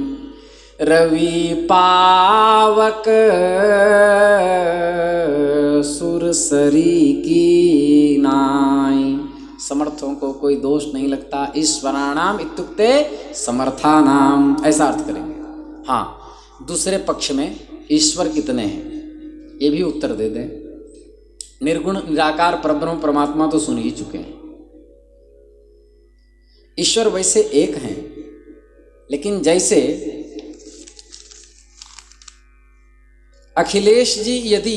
रवि पावक सुरसरी की नाई। समर्थों को कोई दोष नहीं लगता। ईश्वराणाम इत्युक्ते समर्थानाम, ऐसा अर्थ करेंगे। हाँ, दूसरे पक्ष में ईश्वर कितने हैं ये भी उत्तर दे दें। निर्गुण निराकार परब्रह्म परमात्मा तो सुन ही चुके हैं। ईश्वर वैसे एक हैं, लेकिन जैसे अखिलेश जी यदि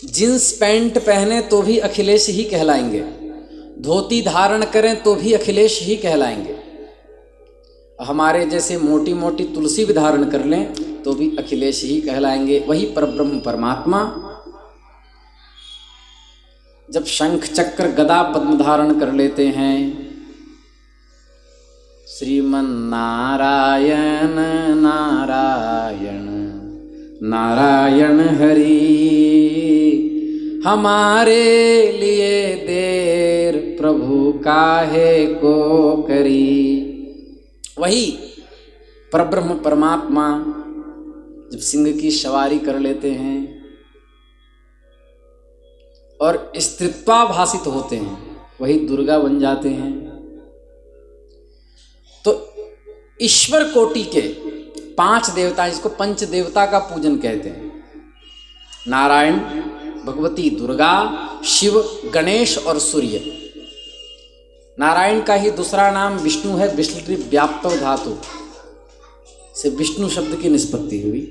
जींस पैंट पहने तो भी अखिलेश ही कहलाएंगे, धोती धारण करें तो भी अखिलेश ही कहलाएंगे। हमारे जैसे मोटी मोटी तुलसी भी धारण कर लें तो भी अखिलेश ही कहलाएंगे। वही परब्रह्म परमात्मा जब शंख चक्र गदा पद्म धारण कर लेते हैं, श्रीमन नारायण नारायण नारायण हरि, हमारे लिए देर प्रभु काहे को करी। वही परब्रह्म परमात्मा जब सिंह की सवारी कर लेते हैं और स्त्रीत्वाभासित होते हैं, वही दुर्गा बन जाते हैं। तो ईश्वर कोटि के 5 देवता, जिसको पंच देवता का पूजन कहते हैं, नारायण, भगवती दुर्गा, शिव, गणेश और सूर्य। नारायण का ही दूसरा नाम विष्णु है, विष्णु व्याप्तो धातु से विष्णु शब्द की निष्पत्ति हुई।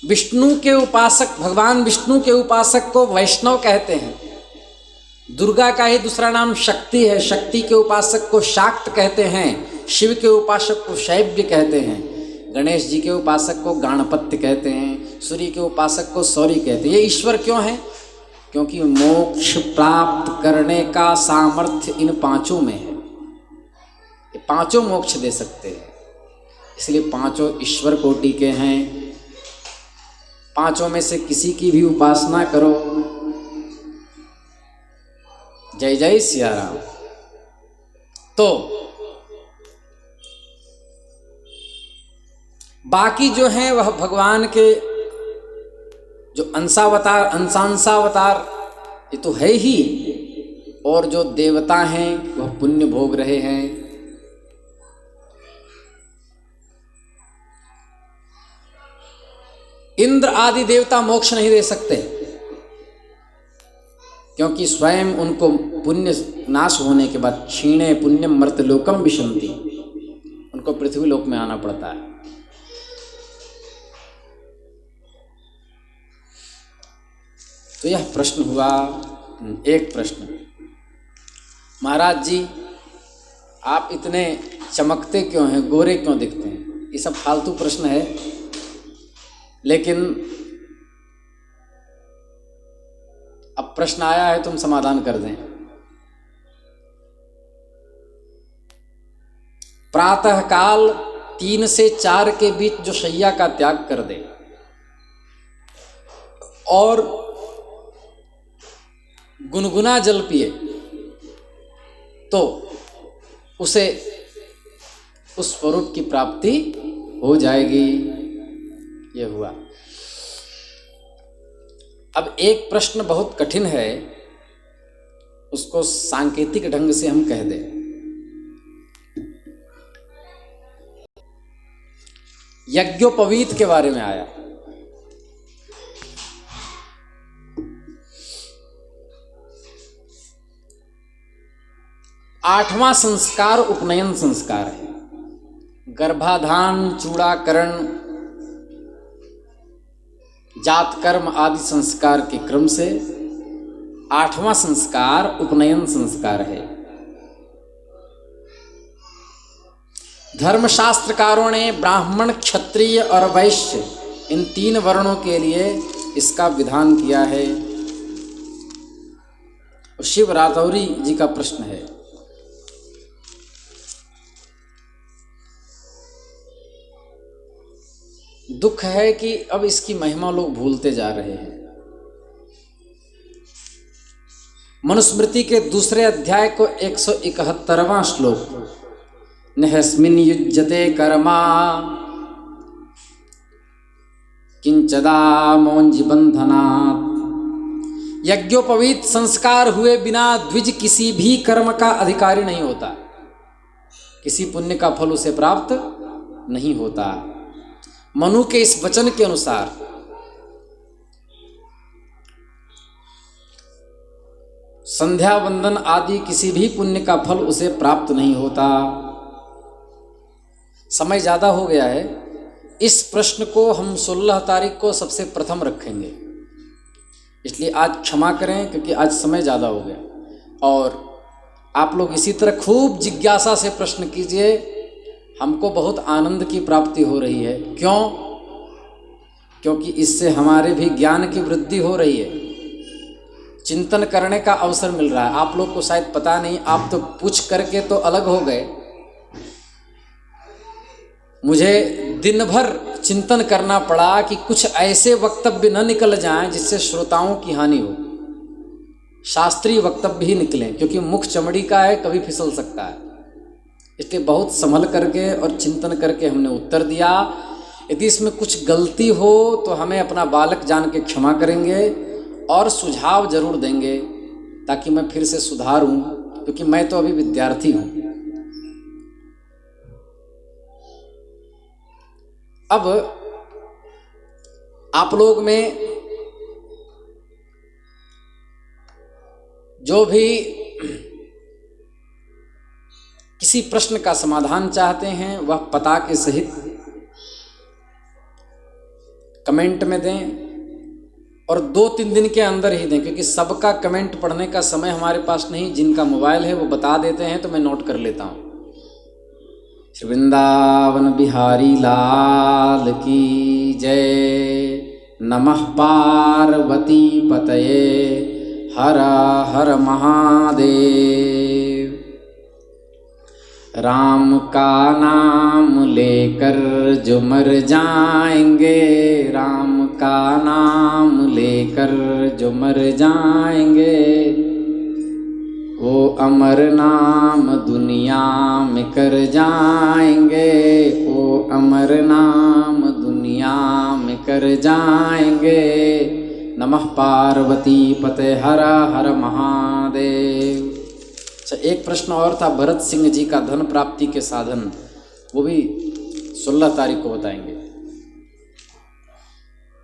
विष्णु के उपासक, भगवान विष्णु के उपासक को वैष्णव कहते हैं। दुर्गा का ही दूसरा नाम शक्ति है, शक्ति के उपासक को शाक्त कहते हैं। शिव के उपासक को शैव्य कहते हैं। गणेश जी के उपासक को गणपत्य कहते हैं। सूर्य के उपासक को सौर्य कहते हैं। ये ईश्वर क्यों है? क्योंकि मोक्ष प्राप्त करने का सामर्थ्य इन 5 में है। ये 5 मोक्ष दे सकते हैं, इसलिए 5 ईश्वर कोटि के हैं। 5 में से किसी की भी उपासना करो। जय जय सिया राम। तो बाकी जो हैं वह भगवान के जो अंशावतार, अंशांशावतार, ये तो है ही, और जो देवता हैं वह पुण्य भोग रहे हैं। इंद्र आदि देवता मोक्ष नहीं दे सकते, क्योंकि स्वयं उनको पुण्य नाश होने के बाद क्षीणे पुण्यम मर्तलोकम विशन्ति, उनको पृथ्वी लोक में आना पड़ता है। तो यह प्रश्न हुआ। एक प्रश्न, महाराज जी आप इतने चमकते क्यों हैं, गोरे क्यों दिखते हैं? ये सब फालतू प्रश्न है, लेकिन अब प्रश्न आया है, तुम समाधान कर दें। प्रातः काल 3 से 4 के बीच जो शैया का त्याग कर दे और गुनगुना जल पिए, तो उसे उस स्वरूप की प्राप्ति हो जाएगी। ये हुआ। अब एक प्रश्न बहुत कठिन है, उसको सांकेतिक ढंग से हम कह दें। यज्ञोपवीत के बारे में आया। आठवां संस्कार उपनयन संस्कार है। गर्भाधान, चूड़ाकरण, जात कर्म आदि संस्कार के क्रम से 8वां संस्कार उपनयन संस्कार है। धर्मशास्त्रकारों ने ब्राह्मण, क्षत्रिय और वैश्य इन 3 वर्णों के लिए इसका विधान किया है। शिव रातौरी जी का प्रश्न है। दुख है कि अब इसकी महिमा लोग भूलते जा रहे हैं। मनुस्मृति के 2 अध्याय को 171वां श्लोक, नहस्मिन् युज्यते कर्मा किंचदा मोंजि बंधनात्। यज्ञोपवीत संस्कार हुए बिना द्विज किसी भी कर्म का अधिकारी नहीं होता, किसी पुण्य का फल उसे प्राप्त नहीं होता। मनु के इस वचन के अनुसार संध्या वंदन आदि किसी भी पुण्य का फल उसे प्राप्त नहीं होता। समय ज़्यादा हो गया है, इस प्रश्न को हम 16 तारीख को सबसे प्रथम रखेंगे, इसलिए आज क्षमा करें क्योंकि आज समय ज़्यादा हो गया। और आप लोग इसी तरह खूब जिज्ञासा से प्रश्न कीजिए, हमको बहुत आनंद की प्राप्ति हो रही है। क्यों? क्योंकि इससे हमारे भी ज्ञान की वृद्धि हो रही है, चिंतन करने का अवसर मिल रहा है। आप लोग को शायद पता नहीं, आप तो पूछ करके तो अलग हो गए, मुझे दिन भर चिंतन करना पड़ा कि कुछ ऐसे वक्तव्य न निकल जाएं जिससे श्रोताओं की हानि हो। शास्त्रीय वक्तव्य ही निकलें, क्योंकि मुख चमड़ी का है, कभी फिसल सकता है। इसलिए बहुत संभल करके और चिंतन करके हमने उत्तर दिया। यदि इसमें कुछ गलती हो तो हमें अपना बालक जान के क्षमा करेंगे और सुझाव जरूर देंगे, ताकि मैं फिर से सुधारूं, क्योंकि मैं तो अभी विद्यार्थी हूं। अब आप लोग में जो भी किसी प्रश्न का समाधान चाहते हैं वह पता के सहित कमेंट में दें, और 2-3 दिन के अंदर ही दें, क्योंकि सबका कमेंट पढ़ने का समय हमारे पास नहीं। जिनका मोबाइल है वो बता देते हैं तो मैं नोट कर लेता हूँ। श्री वृंदावन बिहारी लाल की जय। नमः पार्वती पतये, हर हर महादेव। राम का नाम लेकर जो मर जाएंगे, राम का नाम लेकर जो मर जाएंगे, वो अमर नाम दुनिया में कर जाएंगे, वो अमर नाम दुनिया में कर जाएंगे। नमः पार्वती पते, हर हर महादेव। अच्छा, एक प्रश्न और था भरत सिंह जी का धन प्राप्ति के साधन, वो भी 16 तारीख को बताएंगे।